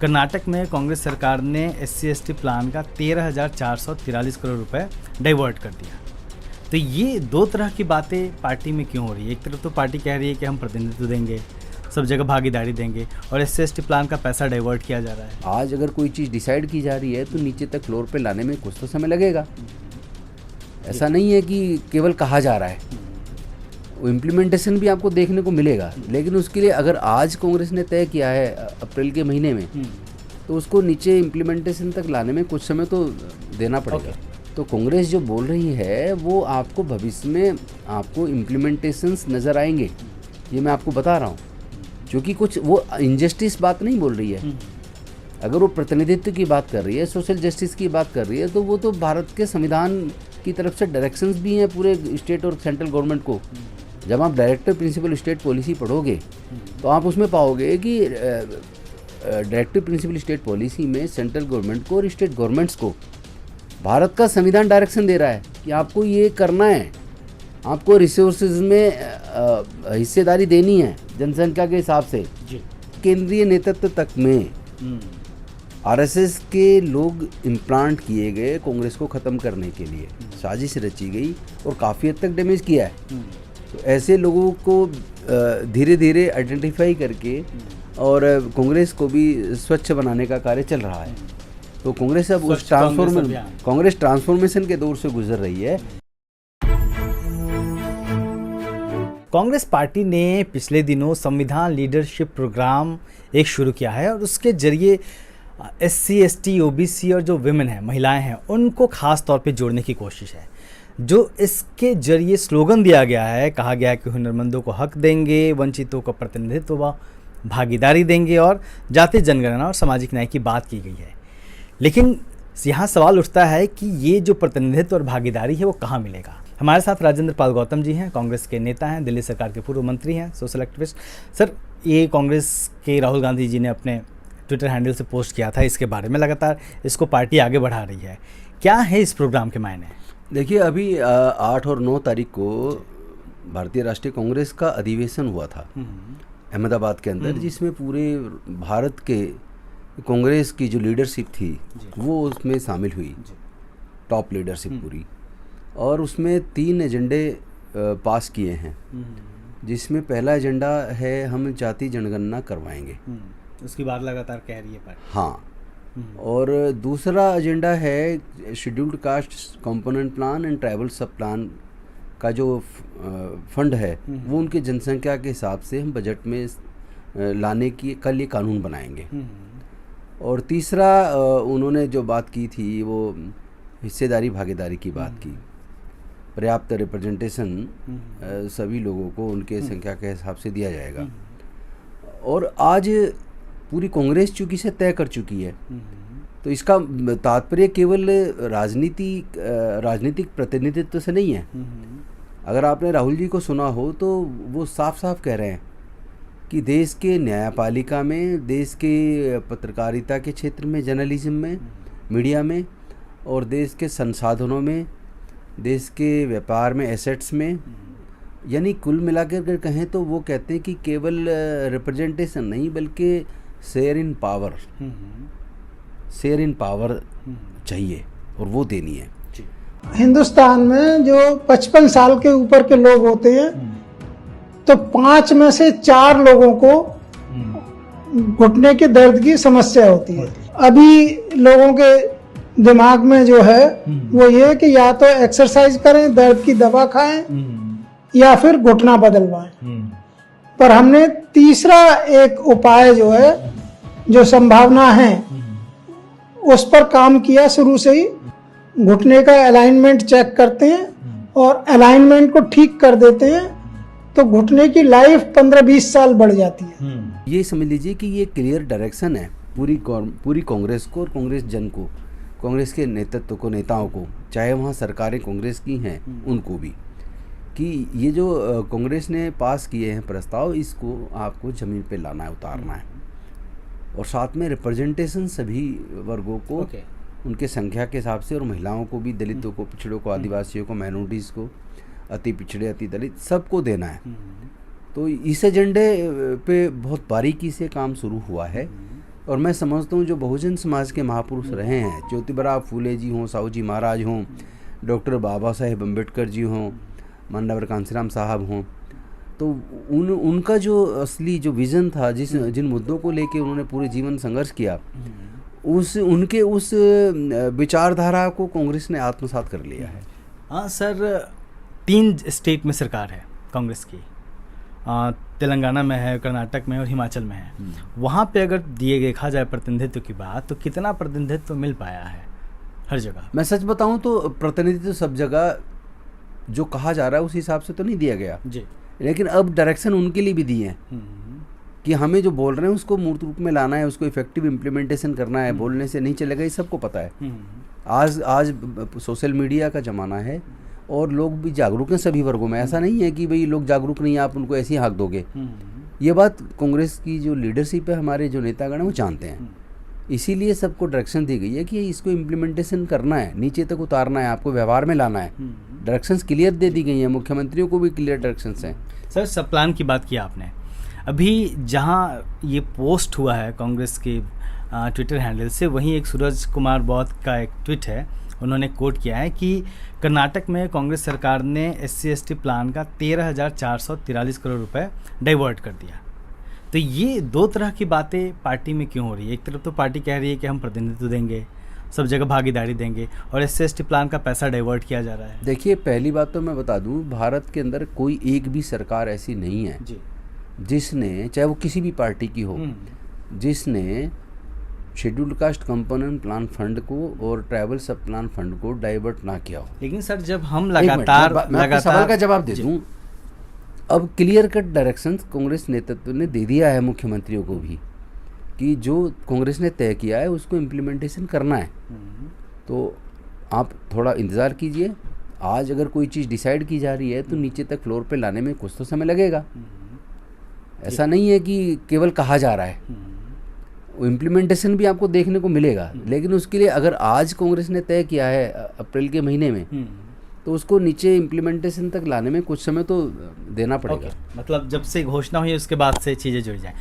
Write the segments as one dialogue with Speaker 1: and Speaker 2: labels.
Speaker 1: कर्नाटक में कांग्रेस सरकार ने SC/ST प्लान का 13,443 करोड़ रुपए डाइवर्ट कर दिया। तो ये दो तरह की बातें पार्टी में क्यों हो रही है? एक तरफ तो पार्टी कह रही है कि हम प्रतिनिधित्व देंगे, सब जगह भागीदारी देंगे, और SC/ST प्लान का पैसा डाइवर्ट किया जा रहा है।
Speaker 2: आज अगर कोई चीज़ डिसाइड की जा रही है तो नीचे तक फ्लोर पे लाने में कुछ तो समय लगेगा। ऐसा नहीं है कि केवल कहा जा रहा है, वो इम्प्लीमेंटेशन भी आपको देखने को मिलेगा। लेकिन उसके लिए अगर आज कांग्रेस ने तय किया है अप्रैल के महीने में, तो उसको नीचे इम्प्लीमेंटेशन तक लाने में कुछ समय तो देना पड़ेगा। तो कांग्रेस जो बोल रही है वो आपको भविष्य में आपको इम्प्लीमेंटेशंस नज़र आएंगे, ये मैं आपको बता रहा हूँ। क्योंकि कुछ वो इनजस्टिस बात नहीं बोल रही है। अगर वो प्रतिनिधित्व की बात कर रही है, सोशल जस्टिस की बात कर रही है, तो वो तो भारत के संविधान की तरफ से डायरेक्शंस भी हैं पूरे स्टेट और सेंट्रल गवर्नमेंट को। जब आप डायरेक्टिव प्रिंसिपल स्टेट पॉलिसी पढ़ोगे तो आप उसमें पाओगे कि डायरेक्टिव प्रिंसिपल स्टेट पॉलिसी में सेंट्रल गवर्नमेंट को और स्टेट गवर्नमेंट्स को भारत का संविधान डायरेक्शन दे रहा है कि आपको ये करना है, आपको रिसोर्सेज में हिस्सेदारी देनी है जनसंख्या के हिसाब से। केंद्रीय नेतृत्व तक में RSS के लोग इम्प्लांट किए गए कांग्रेस को ख़त्म करने के लिए, साजिश रची गई और काफ़ी हद तक डैमेज किया है। तो ऐसे लोगों को धीरे धीरे आइडेंटिफाई करके और कांग्रेस को भी स्वच्छ बनाने का कार्य चल रहा है। तो कांग्रेस अब उस कांग्रेस ट्रांसफॉर्मेशन के दौर से गुजर रही है।
Speaker 1: कांग्रेस पार्टी ने पिछले दिनों संविधान लीडरशिप प्रोग्राम एक शुरू किया है और उसके जरिए SC/ST, OBC और जो विमेन हैं, महिलाएं हैं, उनको खास तौर पे जोड़ने की कोशिश है। जो इसके जरिए स्लोगन दिया गया है, कहा गया है कि हुनरमंदों को हक देंगे, वंचितों को प्रतिनिधित्व व भागीदारी देंगे और जातीय जनगणना और सामाजिक न्याय की बात की गई है। लेकिन यहाँ सवाल उठता है कि ये जो प्रतिनिधित्व और भागीदारी है वो कहाँ मिलेगा। हमारे साथ राजेंद्र पाल गौतम जी हैं, कांग्रेस के नेता हैं, दिल्ली सरकार के पूर्व मंत्री हैं, सोशल एक्टिविस्ट। सर, ये कांग्रेस के राहुल गांधी जी ने अपने ट्विटर हैंडल से पोस्ट किया था इसके बारे में, लगातार इसको पार्टी आगे बढ़ा रही है। क्या है इस प्रोग्राम के मायने?
Speaker 2: देखिए, अभी 8 और 9 तारीख को भारतीय राष्ट्रीय कांग्रेस का अधिवेशन हुआ था अहमदाबाद के अंदर, जिसमें पूरे भारत के कांग्रेस की जो लीडरशिप थी वो उसमें शामिल हुई, टॉप लीडरशिप पूरी। और उसमें 3 एजेंडे पास किए हैं, जिसमें पहला एजेंडा है हम जातीय जनगणना करवाएंगे,
Speaker 1: उसकी बात लगातार कह रही है पार्टी।
Speaker 2: हाँ। और दूसरा एजेंडा है scheduled caste component plan and tribal सब प्लान का जो फंड है वो उनके जनसंख्या के हिसाब से हम बजट में लाने की कल ये कानून बनाएंगे। और तीसरा उन्होंने जो बात की थी वो हिस्सेदारी भागीदारी की बात की, पर्याप्त रिप्रेजेंटेशन सभी लोगों को उनके संख्या के हिसाब से दिया जाएगा। और आज पूरी कांग्रेस चूंकि से तय कर चुकी है, तो इसका तात्पर्य केवल राजनीतिक प्रतिनिधित्व से नहीं है। अगर आपने राहुल जी को सुना हो तो वो साफ साफ कह रहे हैं कि देश के न्यायपालिका में, देश के पत्रकारिता के क्षेत्र में, जर्नलिज्म में, मीडिया में, और देश के संसाधनों में, देश के व्यापार में, एसेट्स में, यानी कुल मिलाकर कर कहें तो वो कहते हैं कि केवल रिप्रेजेंटेशन नहीं बल्कि शेयर इन पावर चाहिए और वो देनी है।
Speaker 3: हिंदुस्तान में जो 55 साल के ऊपर के लोग होते हैं तो 5 में से 4 लोगों को घुटने के दर्द की समस्या होती है। अभी लोगों के दिमाग में जो है वो ये कि या तो एक्सरसाइज करें, दर्द की दवा खाएं, या फिर घुटना बदलवाएं। पर हमने तीसरा एक उपाय जो है, जो संभावना है, उस पर काम किया शुरू से ही। घुटने का अलाइनमेंट चेक करते हैं और अलाइनमेंट को ठीक कर देते हैं तो घुटने की लाइफ 15-20 साल बढ़ जाती है।
Speaker 2: ये समझ लीजिए कि ये क्लियर डायरेक्शन है पूरी कांग्रेस को और कांग्रेस जन को, कांग्रेस के नेतृत्व को, नेताओं को, चाहे वहाँ सरकारें कांग्रेस की हैं उनको भी, कि ये जो कांग्रेस ने पास किए हैं प्रस्ताव, इसको आपको ज़मीन पे लाना है, उतारना है। और साथ में रिप्रेजेंटेशन सभी वर्गों को उनके संख्या के हिसाब से, और महिलाओं को भी, दलितों को, पिछड़ों को, आदिवासियों को, माइनॉरिटीज़ को, अति पिछड़े, अति दलित, सबको देना है। तो इस एजेंडे पे बहुत बारीकी से काम शुरू हुआ है और मैं समझता हूँ जो बहुजन समाज के महापुरुष रहे हैं, ज्योतिबा फूले जी हों, साहू जी महाराज हों, डॉक्टर बाबा साहेब अम्बेडकर जी हों, माननीय कांसीराम साहब हों, तो उनका जो असली जो विज़न था, जिन मुद्दों को लेके उन्होंने पूरे जीवन संघर्ष किया, उनके उस विचारधारा को कांग्रेस ने आत्मसात कर लिया है।
Speaker 1: हाँ सर, 3 स्टेट में सरकार है कांग्रेस की, तेलंगाना में है, कर्नाटक में और हिमाचल में है। वहाँ पे अगर देखा जाए प्रतिनिधित्व की बात, तो कितना प्रतिनिधित्व मिल पाया है हर जगह?
Speaker 2: मैं सच बताऊं तो प्रतिनिधित्व सब जगह जो कहा जा रहा है उस हिसाब से तो नहीं दिया गया
Speaker 1: जी,
Speaker 2: लेकिन अब डायरेक्शन उनके लिए भी दिए हैं कि हमें जो बोल रहे हैं उसको मूर्त रूप में लाना है, उसको इफेक्टिव इम्प्लीमेंटेशन करना है। बोलने से नहीं चलेगा, ये सबको पता है। आज सोशल मीडिया का ज़माना है और लोग भी जागरूक हैं सभी वर्गों में। ऐसा नहीं है कि भाई लोग जागरूक नहीं है, आप उनको ऐसे ही हाँक दोगे। ये बात कांग्रेस की जो लीडरशिप है, हमारे जो नेतागण हैं, वो जानते हैं। इसीलिए सबको डायरेक्शन दी गई है कि इसको इम्प्लीमेंटेशन करना है, नीचे तक उतारना है, आपको व्यवहार में लाना है। डायरेक्शंस क्लियर दे दी गई हैं, मुख्यमंत्रियों को भी क्लियर डायरेक्शंस हैं।
Speaker 1: सर, सब प्लान की बात की आपने। अभी जहाँ ये पोस्ट हुआ है कांग्रेस के ट्विटर हैंडल से, वहीं एक सूरज कुमार बौद्ध का एक ट्वीट है, उन्होंने कोट किया है कि कर्नाटक में कांग्रेस सरकार ने SC/ST प्लान का 13,443 करोड़ रुपए डाइवर्ट कर दिया। तो ये 2 तरह की बातें पार्टी में क्यों हो रही है? एक तरफ तो पार्टी कह रही है कि हम प्रतिनिधित्व देंगे, सब जगह भागीदारी देंगे, और SC/ST प्लान का पैसा डाइवर्ट किया जा रहा है।
Speaker 2: देखिए, पहली बात तो मैं बता दूं, भारत के अंदर कोई एक भी सरकार ऐसी नहीं है
Speaker 1: जी,
Speaker 2: जिसने, चाहे वो किसी भी पार्टी की हो, जिसने scheduled caste component plan fund को और ट्राइबल सब प्लान फंड को डाइवर्ट ना किया हो।
Speaker 1: लेकिन सर, जब हम
Speaker 2: मैं आपके सवाल का जवाब दे दूं, अब क्लियर कट डायरेक्शंस कांग्रेस नेतृत्व ने दे दिया है मुख्यमंत्रियों को भी कि जो कांग्रेस ने तय किया है उसको इम्प्लीमेंटेशन करना है। तो आप थोड़ा इंतज़ार कीजिए। आज अगर कोई चीज़ डिसाइड की जा रही है तो नीचे तक फ्लोर पे लाने में कुछ तो समय लगेगा। ऐसा नहीं है कि केवल कहा जा रहा है, वो इम्प्लीमेंटेशन भी आपको देखने को मिलेगा। लेकिन उसके लिए अगर आज कांग्रेस ने तय किया है अप्रैल के महीने में, तो उसको नीचे इम्प्लीमेंटेशन तक लाने में कुछ समय तो देना पड़ेगा।
Speaker 1: मतलब जब से घोषणा हुई उसके बाद से चीज़ें जुड़ जाएं।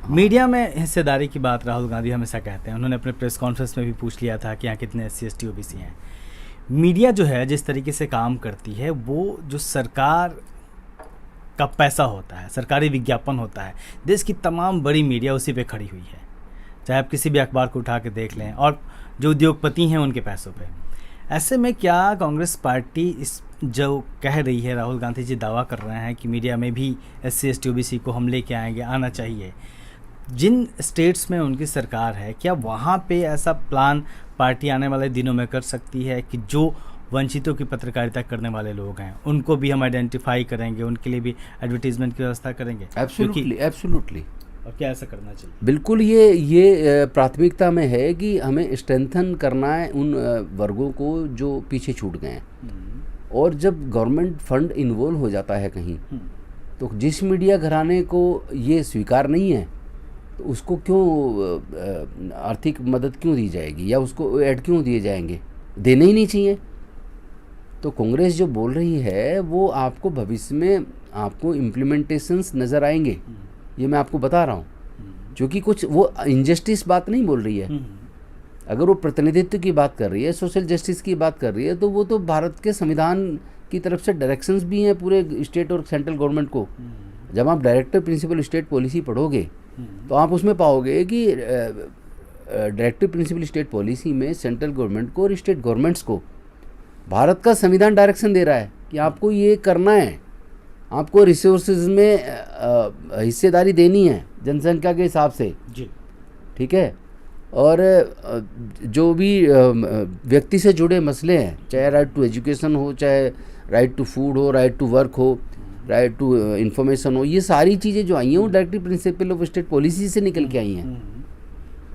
Speaker 1: मीडिया में हिस्सेदारी की बात राहुल गांधी हमेशा कहते हैं, उन्होंने अपने प्रेस कॉन्फ्रेंस में भी पूछ लिया था कि यहाँ कितने SC/ST OBC हैं। मीडिया जो है जिस तरीके से काम करती है, वो जो सरकार का पैसा होता है, सरकारी विज्ञापन होता है, देश की तमाम बड़ी मीडिया उसी पे खड़ी हुई है। चाहे आप किसी भी अखबार को उठा के देख लें, और जो उद्योगपति हैं उनके पैसों पे। ऐसे में क्या कांग्रेस पार्टी इस जो कह रही है, राहुल गांधी जी दावा कर रहे हैं कि मीडिया में भी SC/ST OBC को हम लेके आएंगे, आना चाहिए, जिन स्टेट्स में उनकी सरकार है, क्या वहाँ पे ऐसा प्लान पार्टी आने वाले दिनों में कर सकती है कि जो वंचितों की पत्रकारिता करने वाले लोग हैं उनको भी हम आइडेंटिफाई करेंगे, उनके लिए भी एडवर्टीजमेंट की व्यवस्था करेंगे?
Speaker 2: एब्सोल्युटली।
Speaker 1: और क्या ऐसा करना चाहिए?
Speaker 2: बिल्कुल, ये प्राथमिकता में है कि हमें स्ट्रेंथन करना है उन वर्गों को जो पीछे छूट गए हैं। और जब गवर्नमेंट फंड इन्वॉल्व हो जाता है कहीं, तो जिस मीडिया घराने को ये स्वीकार नहीं है, तो उसको क्यों आर्थिक मदद क्यों दी जाएगी, या उसको ऐड क्यों दिए जाएंगे? देने ही नहीं चाहिए। तो कांग्रेस जो बोल रही है वो आपको भविष्य में आपको इम्प्लीमेंटेशंस नज़र आएंगे, ये मैं आपको बता रहा हूँ। क्योंकि कुछ वो इनजस्टिस बात नहीं बोल रही है। अगर वो प्रतिनिधित्व की बात कर रही है, सोशल जस्टिस की बात कर रही है, तो वो तो भारत के संविधान की तरफ से डायरेक्शंस भी हैं पूरे स्टेट और सेंट्रल गवर्नमेंट को। जब आप डायरेक्टर प्रिंसिपल स्टेट पॉलिसी पढ़ोगे तो आप उसमें पाओगे कि डायरेक्टिव प्रिंसिपल स्टेट पॉलिसी में सेंट्रल गवर्नमेंट को और स्टेट गवर्नमेंट्स को भारत का संविधान डायरेक्शन दे रहा है कि आपको ये करना है, आपको रिसोर्सेज में हिस्सेदारी देनी है जनसंख्या के हिसाब से
Speaker 1: जी, ठीक
Speaker 2: है। और जो भी व्यक्ति से जुड़े मसले हैं, चाहे राइट टू एजुकेशन हो, चाहे राइट टू फूड हो, राइट टू वर्क हो, राइट टू इंफॉर्मेशन हो, ये सारी चीज़ें जो आई हैं वो directive principle of state policy से निकल के आई हैं।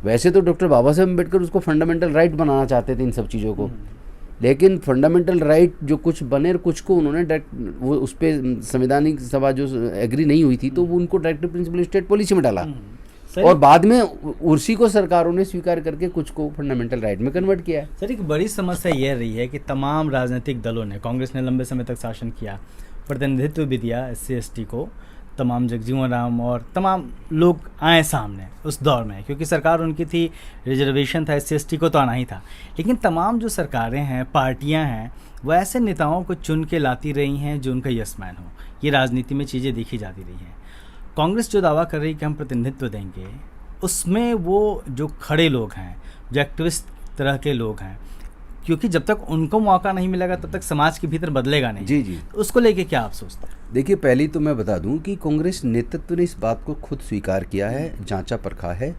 Speaker 2: वैसे तो डॉक्टर बाबा साहेब अम्बेडकर उसको फंडामेंटल राइट बनाना चाहते थे इन सब चीज़ों को, लेकिन फंडामेंटल राइट जो कुछ बने और कुछ को उन्होंने डायरेक्ट वो उस पर संवैधानिक सभा जो एग्री नहीं हुई थी तो वो उनको डायरेक्टिव प्रिंसिपल स्टेट पॉलिसी में डाला। और बाद में उसी को सरकारों ने स्वीकार करके कुछ को फंडामेंटल राइट में कन्वर्ट किया है।
Speaker 1: सर, एक बड़ी समस्या यह रही है कि तमाम राजनीतिक दलों ने, कांग्रेस ने लंबे समय तक शासन किया, प्रतिनिधित्व भी दिया SC/ST को, तमाम जगजीवन राम और तमाम लोग आए सामने उस दौर में, क्योंकि सरकार उनकी थी, रिजर्वेशन था, SC/ST को तो आना ही था। लेकिन तमाम जो सरकारें हैं, पार्टियां हैं, वो ऐसे नेताओं को चुन के लाती रही हैं जो उनका यशमैन हो। ये राजनीति में चीज़ें देखी जाती रही हैं। कांग्रेस जो दावा कर रही है कि हम प्रतिनिधित्व देंगे, उसमें वो जो खड़े लोग हैं, जो एक्टिविस्ट तरह के लोग हैं, क्योंकि जब तक उनको मौका नहीं मिलेगा तब तक समाज के भीतर बदलेगा नहीं।
Speaker 2: जी जी।
Speaker 1: उसको लेके क्या आप सोचते हैं?
Speaker 2: देखिए, पहले तो मैं बता दूं कि कांग्रेस नेतृत्व ने इस बात को खुद स्वीकार किया है, जांचा परखा है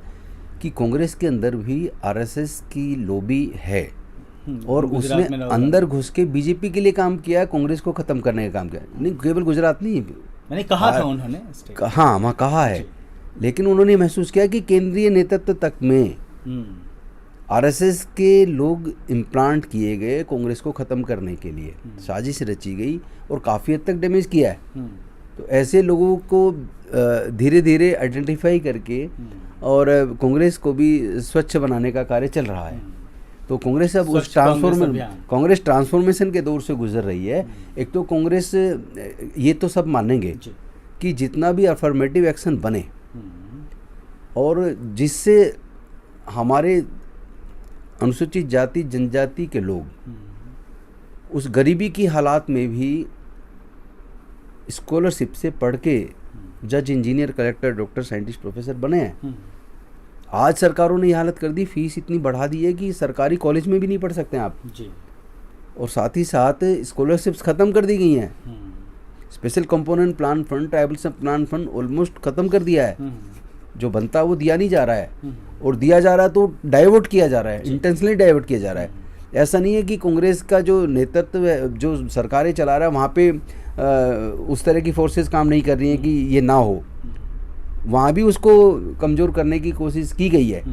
Speaker 2: कि कांग्रेस के अंदर भी RSS की लॉबी है और उसने अंदर घुस के बीजेपी के लिए काम किया है, कांग्रेस को खत्म करने का काम किया। नहीं, केवल गुजरात नहीं,
Speaker 1: मैंने कहा था उन्होंने,
Speaker 2: हाँ वहाँ कहा है, लेकिन उन्होंने महसूस किया कि केंद्रीय नेतृत्व तक में RSS के लोग इम्प्लांट किए गए कांग्रेस को ख़त्म करने के लिए, साजिश रची गई और काफ़ी हद तक डैमेज किया है। तो ऐसे लोगों को धीरे धीरे आइडेंटिफाई करके और कांग्रेस को भी स्वच्छ बनाने का कार्य चल रहा है। तो कांग्रेस अब उस कांग्रेस ट्रांसफॉर्मेशन के दौर से गुजर रही है। एक तो कांग्रेस, ये तो सब मानेंगे कि जितना भी अफर्मेटिव एक्शन बने और जिससे हमारे अनुसूचित जाति जनजाति के लोग उस गरीबी की हालात में भी स्कॉलरशिप से पढ़ के जज, engineer, collector, doctor, scientist, professor बने हैं। आज सरकारों ने ये हालत कर दी, फीस इतनी बढ़ा दी है कि सरकारी कॉलेज में भी नहीं पढ़ सकते हैं आप जी। और साथ ही साथ स्कॉलरशिप्स ख़त्म कर दी गई हैं। Special component plan fund, tribal plan fund almost ख़त्म कर दिया है। जो बनता है वो दिया नहीं जा रहा है, और दिया जा रहा है तो डाइवर्ट किया जा रहा है, इंटेंशनली डाइवर्ट किया जा रहा है। ऐसा नहीं है कि कांग्रेस का जो नेतृत्व जो सरकारें चला रहा है वहाँ पे उस तरह की फोर्सेस काम नहीं कर रही हैं कि ये ना हो, वहाँ भी उसको कमज़ोर करने की कोशिश की गई है।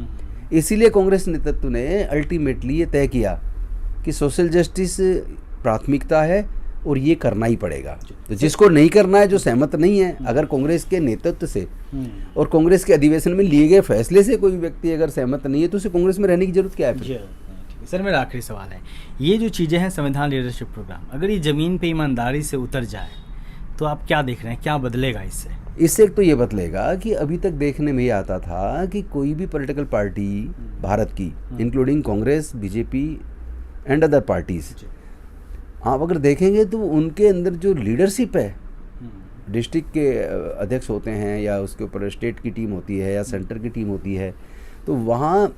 Speaker 2: इसीलिए कांग्रेस नेतृत्व ने अल्टीमेटली ये तय किया कि सोशल जस्टिस प्राथमिकता है और ये करना ही पड़ेगा। तो जिसको नहीं करना है, जो सहमत नहीं है, अगर कांग्रेस के नेतृत्व से और कांग्रेस के अधिवेशन में लिए गए फैसले से कोई व्यक्ति अगर सहमत नहीं है तो उसे कांग्रेस में रहने की जरूरत क्या है?
Speaker 1: सर, मेरा आखिरी सवाल है, ये जो चीज़ें हैं संविधान लीडरशिप प्रोग्राम, अगर ये ज़मीन पे ईमानदारी से उतर जाए तो आप क्या देख रहे हैं, क्या बदलेगा इससे?
Speaker 2: इससे एक तो ये बदलेगा कि अभी तक देखने में ये आता था कि कोई भी पॉलिटिकल पार्टी भारत की, including Congress, BJP and other parties, आप अगर देखेंगे तो उनके अंदर जो लीडरशिप है, डिस्ट्रिक्ट के अध्यक्ष होते हैं या उसके ऊपर स्टेट की टीम होती है या सेंटर की टीम होती है, तो वहाँ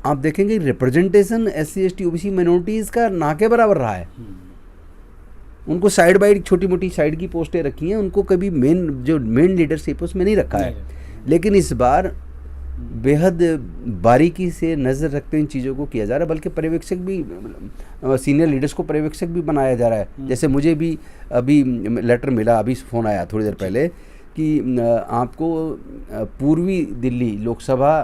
Speaker 2: आप देखेंगे रिप्रेजेंटेशन SC/ST OBC माइनॉरिटीज़ का ना के बराबर रहा है। उनको साइड बाइड छोटी मोटी साइड की पोस्टें रखी हैं, उनको कभी मेन लीडरशिप उसमें नहीं रखा है। लेकिन इस बार बेहद बारीकी से नज़र रखते इन चीज़ों को किया जा रहा है, बल्कि पर्यवेक्षक भी, सीनियर लीडर्स को पर्यवेक्षक भी बनाया जा रहा है। जैसे मुझे भी अभी लेटर मिला, अभी फ़ोन आया थोड़ी देर पहले कि आपको पूर्वी दिल्ली लोकसभा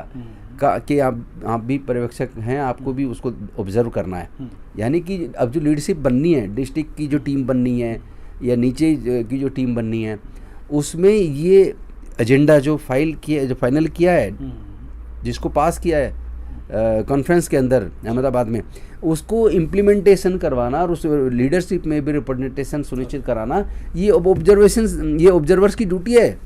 Speaker 2: का कि आप भी पर्यवेक्षक हैं, आपको भी उसको ऑब्जर्व करना है। यानी कि अब जो लीडरशिप बननी है, डिस्ट्रिक्ट की जो टीम बननी है या नीचे की जो टीम बननी है, उसमें ये एजेंडा जो फाइनल किया है, जिसको पास किया है कॉन्फ्रेंस के अंदर अहमदाबाद में, उसको इम्प्लीमेंटेशन करवाना और उस लीडरशिप में भी रिप्रेजेंटेशन सुनिश्चित कराना, ये ऑब्जर्वर्स की ड्यूटी है।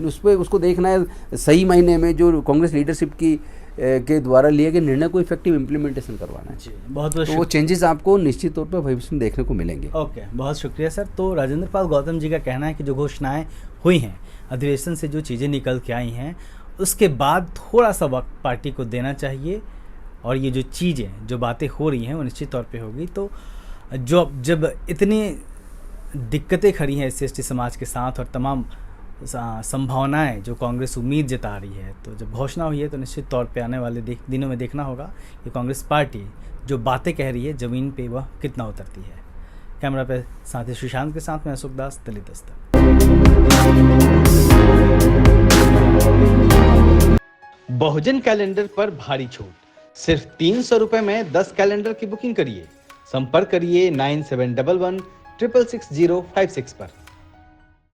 Speaker 2: उस पर उसको देखना है सही मायने में जो कांग्रेस लीडरशिप की के द्वारा लिए गए निर्णय को इफेक्टिव इम्प्लीमेंटेशन करवाना है।
Speaker 1: बहुत
Speaker 2: तो वो चेंजेस आपको निश्चित तौर पर भविष्य में देखने को मिलेंगे।
Speaker 1: ओके, बहुत शुक्रिया सर। तो राजेंद्र पाल गौतम जी का कहना है कि जो घोषणाएं हुई हैं, अधिवेशन से जो चीज़ें निकल के आई हैं, उसके बाद थोड़ा सा वक्त पार्टी को देना चाहिए और ये जो चीज़ें, जो बातें हो रही हैं वो निश्चित तौर पे होगी। तो जब इतनी दिक्कतें खड़ी हैं SC/ST समाज के साथ और तमाम संभावनाएं जो कांग्रेस उम्मीद जता रही है, तो जब घोषणा हुई है तो निश्चित तौर पे आने वाले दिनों में देखना होगा कि कांग्रेस पार्टी जो बातें कह रही है ज़मीन पे वह कितना उतरती है। कैमरा पे साथी सुशांत के साथ में अशोक दास, दिल्ली दस्तक। बहुजन कैलेंडर पर भारी छूट, सिर्फ 300 रुपए में 10 कैलेंडर की बुकिंग करिए। संपर्क करिए 9711 666 056 पर।